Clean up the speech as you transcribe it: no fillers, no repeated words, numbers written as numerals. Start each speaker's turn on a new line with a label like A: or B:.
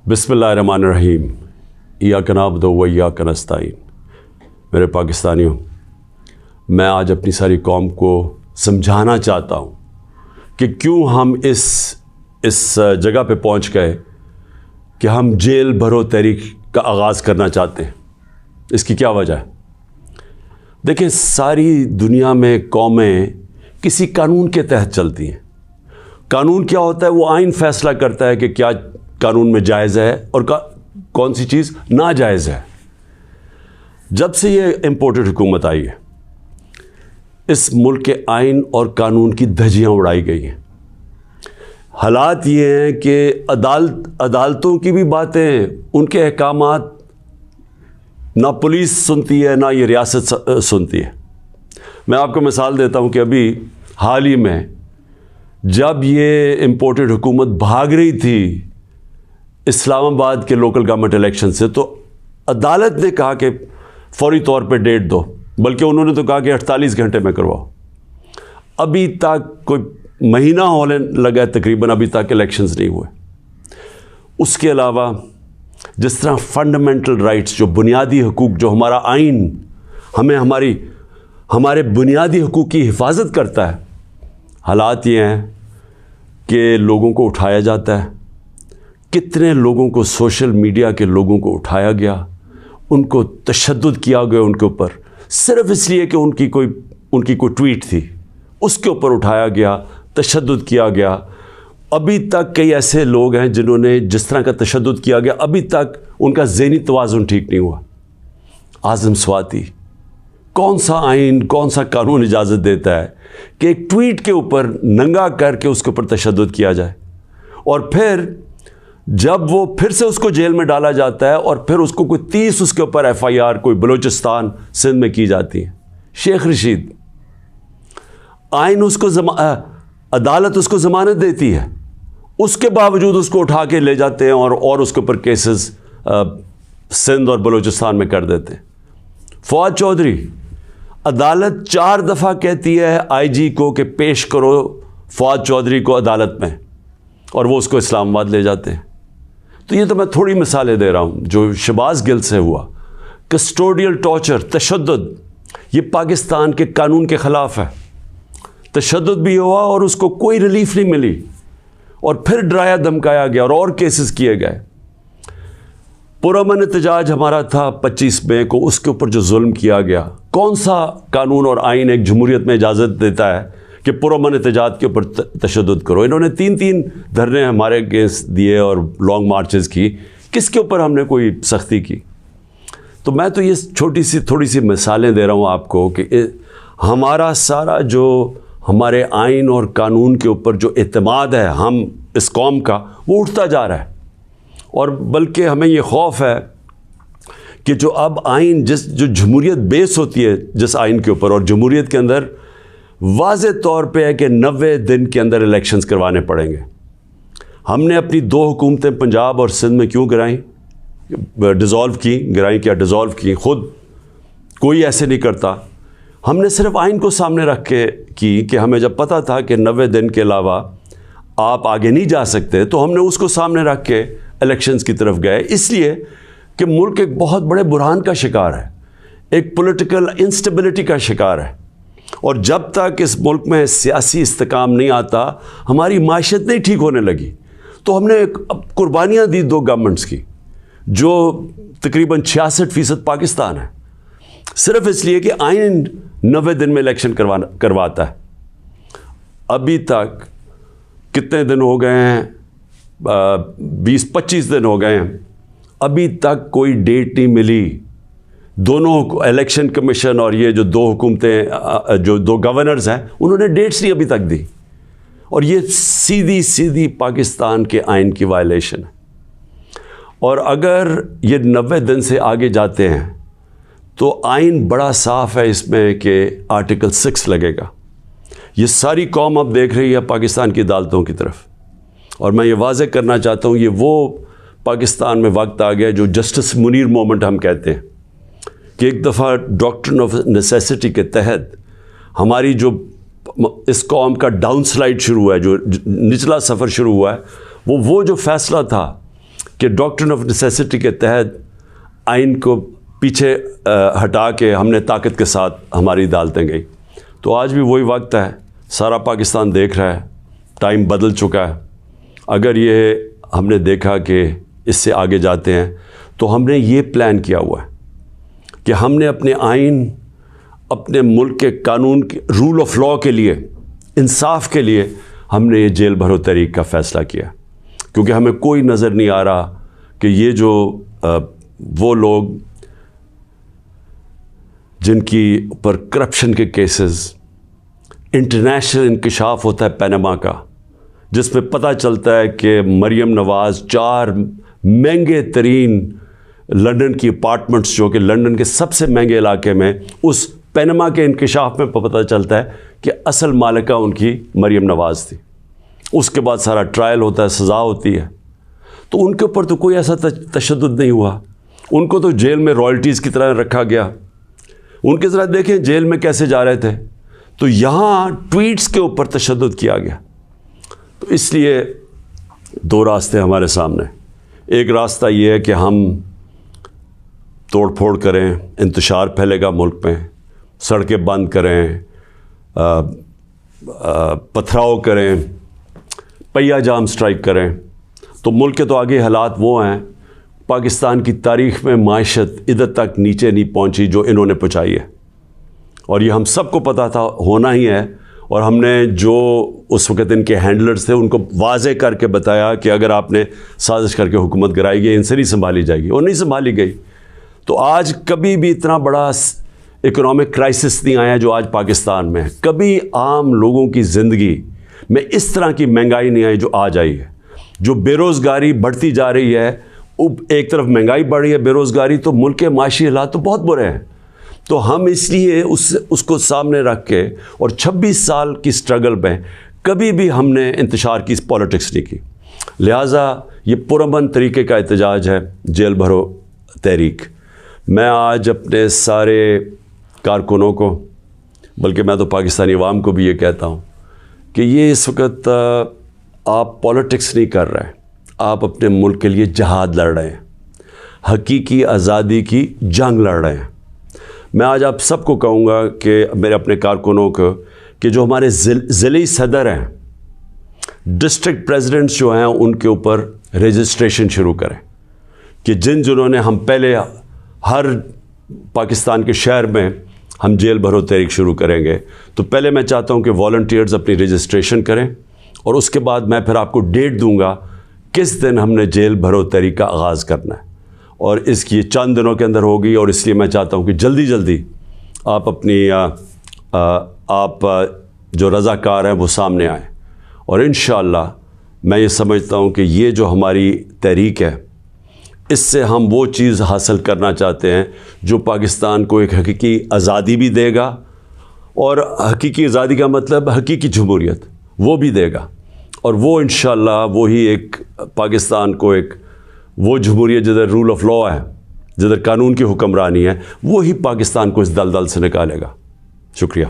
A: بسم اللہ الرحمن الرحیم ایاک نعبد و ایاک نستعین۔ میرے پاکستانیوں، میں آج اپنی ساری قوم کو سمجھانا چاہتا ہوں کہ کیوں ہم اس جگہ پہ پہنچ گئے کہ ہم جیل بھرو تحریک کا آغاز کرنا چاہتے ہیں۔ اس کی کیا وجہ ہے؟ دیکھیں، ساری دنیا میں قومیں کسی قانون کے تحت چلتی ہیں۔ قانون کیا ہوتا ہے؟ وہ آئین فیصلہ کرتا ہے کہ کیا قانون میں جائز ہے اور کون سی چیز ناجائز ہے۔ جب سے یہ امپورٹڈ حکومت آئی ہے، اس ملک کے آئین اور قانون کی دھجیاں اڑائی گئی ہیں۔ حالات یہ ہیں کہ عدالتوں کی بھی باتیں، ان کے احکامات نہ پولیس سنتی ہے نہ یہ ریاست سنتی ہے۔ میں آپ کو مثال دیتا ہوں کہ ابھی حال ہی میں جب یہ امپورٹڈ حکومت بھاگ رہی تھی اسلام آباد کے لوکل گورنمنٹ الیکشن سے، تو عدالت نے کہا کہ فوری طور پہ ڈیٹ دو، بلکہ انہوں نے تو کہا کہ 48 گھنٹے میں کرواؤ۔ ابھی تک کوئی مہینہ ہونے لگا ہے تقریباً، ابھی تک الیکشنز نہیں ہوئے۔ اس کے علاوہ جس طرح فنڈامنٹل رائٹس، جو بنیادی حقوق، جو ہمارا آئین ہمیں ہمارے بنیادی حقوق کی حفاظت کرتا ہے، حالات یہ ہیں کہ لوگوں کو اٹھایا جاتا ہے۔ کتنے لوگوں کو، سوشل میڈیا کے لوگوں کو اٹھایا گیا، ان کو تشدد کیا گیا ان کے اوپر، صرف اس لیے کہ ان کی کوئی ٹویٹ تھی، اس کے اوپر اٹھایا گیا، تشدد کیا گیا۔ ابھی تک کئی ایسے لوگ ہیں جنہوں نے جس طرح کا تشدد کیا گیا، ابھی تک ان کا ذہنی توازن ٹھیک نہیں ہوا۔ اعظم سواتی، کون سا آئین، کون سا قانون اجازت دیتا ہے کہ ایک ٹویٹ کے اوپر ننگا کر کے اس کے اوپر تشدد کیا جائے، اور پھر جب وہ پھر سے اس کو جیل میں ڈالا جاتا ہے اور پھر اس کو کوئی 30 اس کے اوپر FIR کوئی بلوچستان سندھ میں کی جاتی ہے۔ شیخ رشید، آئین اس کو عدالت اس کو ضمانت دیتی ہے، اس کے باوجود اس کو اٹھا کے لے جاتے ہیں اور اس کے اوپر کیسز سندھ اور بلوچستان میں کر دیتے ہیں۔ فواد چودھری، عدالت 4 دفعہ کہتی ہے IG کو کہ پیش کرو فواد چودھری کو عدالت میں، اور وہ اس کو اسلام آباد لے جاتے ہیں۔ تو یہ تو میں تھوڑی مثالیں دے رہا ہوں جو شہباز گل سے ہوا۔ کسٹوڈیل ٹارچر، تشدد، یہ پاکستان کے قانون کے خلاف ہے۔ تشدد بھی ہوا اور اس کو کوئی ریلیف نہیں ملی، اور پھر ڈرایا دھمکایا گیا اور کیسز کیے گئے۔ پرامن احتجاج ہمارا تھا 25 مئی کو، اس کے اوپر جو ظلم کیا گیا، کون سا قانون اور آئین ایک جمہوریت میں اجازت دیتا ہے کہ پرامن احتجاج کے اوپر تشدد کرو؟ انہوں نے 3 دھرنے ہمارے اگینسٹ دیے اور لانگ مارچز کی، کس کے اوپر ہم نے کوئی سختی کی؟ تو میں تو یہ تھوڑی سی مثالیں دے رہا ہوں آپ کو کہ ہمارا سارا جو ہمارے آئین اور قانون کے اوپر جو اعتماد ہے ہم اس قوم کا، وہ اٹھتا جا رہا ہے۔ اور بلکہ ہمیں یہ خوف ہے کہ جو اب آئین جو جمہوریت بیس ہوتی ہے جس آئین کے اوپر، اور جمہوریت کے اندر واضح طور پہ ہے کہ 90 دن کے اندر الیکشنز کروانے پڑیں گے۔ ہم نے اپنی 2 حکومتیں پنجاب اور سندھ میں کیوں گرائیں؟ ڈیزالو کی خود کوئی ایسے نہیں کرتا۔ ہم نے صرف آئین کو سامنے رکھ کے کی کہ ہمیں جب پتہ تھا کہ 90 دن کے علاوہ آپ آگے نہیں جا سکتے، تو ہم نے اس کو سامنے رکھ کے الیکشنز کی طرف گئے، اس لیے کہ ملک ایک بہت بڑے بحران کا شکار ہے، ایک پولیٹیکل انسٹیبلٹی کا شکار ہے، اور جب تک اس ملک میں سیاسی استحکام نہیں آتا، ہماری معیشت نہیں ٹھیک ہونے لگی۔ تو ہم نے قربانیاں دی 2 گورنمنٹس کی، جو تقریباً 66% پاکستان ہے، صرف اس لیے کہ آئین 90 دن میں الیکشن کرواتا ہے۔ ابھی تک کتنے دن ہو گئے ہیں؟ 20-25 دن ہو گئے ہیں، ابھی تک کوئی ڈیٹ نہیں ملی۔ دونوں الیکشن کمیشن اور یہ جو 2 حکومتیں، جو 2 گورنرز ہیں، انہوں نے ڈیٹس نہیں ابھی تک دی، اور یہ سیدھی پاکستان کے آئین کی وائلیشن ہے۔ اور اگر یہ 90 دن سے آگے جاتے ہیں تو آئین بڑا صاف ہے اس میں کہ آرٹیکل 6 لگے گا۔ یہ ساری قوم اب دیکھ رہی ہے پاکستان کی عدالتوں کی طرف، اور میں یہ واضح کرنا چاہتا ہوں، یہ وہ پاکستان میں وقت آ گیا جو جسٹس منیر مومنٹ ہم کہتے ہیں، کہ ایک دفعہ ڈاکٹرن آف نیسیسٹی کے تحت ہماری جو اس قوم کا ڈاؤن سلائڈ شروع ہوا ہے، جو نچلا سفر شروع ہوا ہے، وہ جو فیصلہ تھا کہ ڈاکٹرن آف نیسیسٹی کے تحت آئین کو پیچھے ہٹا کے ہم نے طاقت کے ساتھ ہماری عدالتیں گئی. تو آج بھی وہی وقت ہے, سارا پاکستان دیکھ رہا ہے, ٹائم بدل چکا ہے. اگر یہ ہم نے دیکھا کہ اس سے آگے جاتے ہیں تو ہم نے یہ پلان کیا ہوا ہے کہ ہم نے اپنے آئین, اپنے ملک کے قانون کے رول آف لاء کے لیے, انصاف کے لیے ہم نے یہ جیل بھرو تحریک کا فیصلہ کیا, کیونکہ ہمیں کوئی نظر نہیں آ رہا کہ یہ جو وہ لوگ جن کی پر کرپشن کے کیسز, انٹرنیشنل انکشاف ہوتا ہے پینما کا, جس میں پتہ چلتا ہے کہ مریم نواز 4 مہنگے ترین لنڈن کی اپارٹمنٹس, جو کہ لنڈن کے سب سے مہنگے علاقے میں, اس پینما کے انکشاف میں پتہ چلتا ہے کہ اصل مالکہ ان کی مریم نواز تھی. اس کے بعد سارا ٹرائل ہوتا ہے, سزا ہوتی ہے. تو ان کے اوپر تو کوئی ایسا تشدد نہیں ہوا, ان کو تو جیل میں رائلٹیز کی طرح رکھا گیا. ان کے ذرا دیکھیں جیل میں کیسے جا رہے تھے. تو یہاں ٹویٹس کے اوپر تشدد کیا گیا. تو اس لیے 2 راستے ہمارے سامنے. ایک راستہ یہ ہے کہ ہم توڑ پھوڑ کریں, انتشار پھیلے گا ملک میں, سڑکیں بند کریں, پتھراؤ کریں, پہیہ جام سٹرائک کریں. تو ملک کے تو آگے حالات وہ ہیں, پاکستان کی تاریخ میں معیشت ادھر تک نیچے نہیں پہنچی جو انہوں نے پہنچائی ہے, اور یہ ہم سب کو پتہ تھا ہونا ہی ہے. اور ہم نے جو اس وقت ان کے ہینڈلرز تھے ان کو واضح کر کے بتایا کہ اگر آپ نے سازش کر کے حکومت گرائی گئی, ان سے نہیں سنبھالی جائے گی, اور نہیں سنبھالی گئی. تو آج کبھی بھی اتنا بڑا اکنامک کرائسس نہیں آیا جو آج پاکستان میں ہے. کبھی عام لوگوں کی زندگی میں اس طرح کی مہنگائی نہیں آئی جو آج آئی ہے. جو بے روزگاری بڑھتی جا رہی ہے, ایک طرف مہنگائی بڑھ رہی ہے, بے روزگاری, تو ملک کے معاشی حالات تو بہت برے ہیں. تو ہم اس لیے اس کو سامنے رکھ کے, اور 26 سال کی سٹرگل میں کبھی بھی ہم نے انتشار کی پالیٹکس نہیں کی. لہٰذا یہ پرامن طریقے کا احتجاج ہے جیل بھرو تحریک. میں آج اپنے سارے کارکنوں کو, بلکہ میں تو پاکستانی عوام کو بھی یہ کہتا ہوں کہ یہ اس وقت آپ پالیٹکس نہیں کر رہے ہیں, آپ اپنے ملک کے لیے جہاد لڑ رہے ہیں, حقیقی آزادی کی جنگ لڑ رہے ہیں. میں آج آپ سب کو کہوں گا کہ میرے اپنے کارکنوں کو کہ جو ہمارے ضلعی صدر ہیں, ڈسٹرکٹ پریزیڈنٹس جو ہیں, ان کے اوپر رجسٹریشن شروع کریں کہ جنہوں نے ہم پہلے ہر پاکستان کے شہر میں ہم جیل بھرو تحریک شروع کریں گے. تو پہلے میں چاہتا ہوں کہ والنٹیئرز اپنی رجسٹریشن کریں, اور اس کے بعد میں پھر آپ کو ڈیٹ دوں گا کس دن ہم نے جیل بھرو تحریک کا آغاز کرنا ہے, اور اس کی چند دنوں کے اندر ہوگی. اور اس لیے میں چاہتا ہوں کہ جلدی جلدی آپ اپنی آپ جو رضاکار ہیں وہ سامنے آئیں. اور انشاءاللہ میں یہ سمجھتا ہوں کہ یہ جو ہماری تحریک ہے, اس سے ہم وہ چیز حاصل کرنا چاہتے ہیں جو پاکستان کو ایک حقیقی آزادی بھی دے گا, اور حقیقی آزادی کا مطلب حقیقی جمہوریت وہ بھی دے گا. اور وہ انشاءاللہ وہی ایک پاکستان کو ایک وہ جمہوریت جدھر رول آف لاء ہے, جدھر قانون کی حکمرانی ہے, وہی پاکستان کو اس دلدل سے نکالے گا. شکریہ.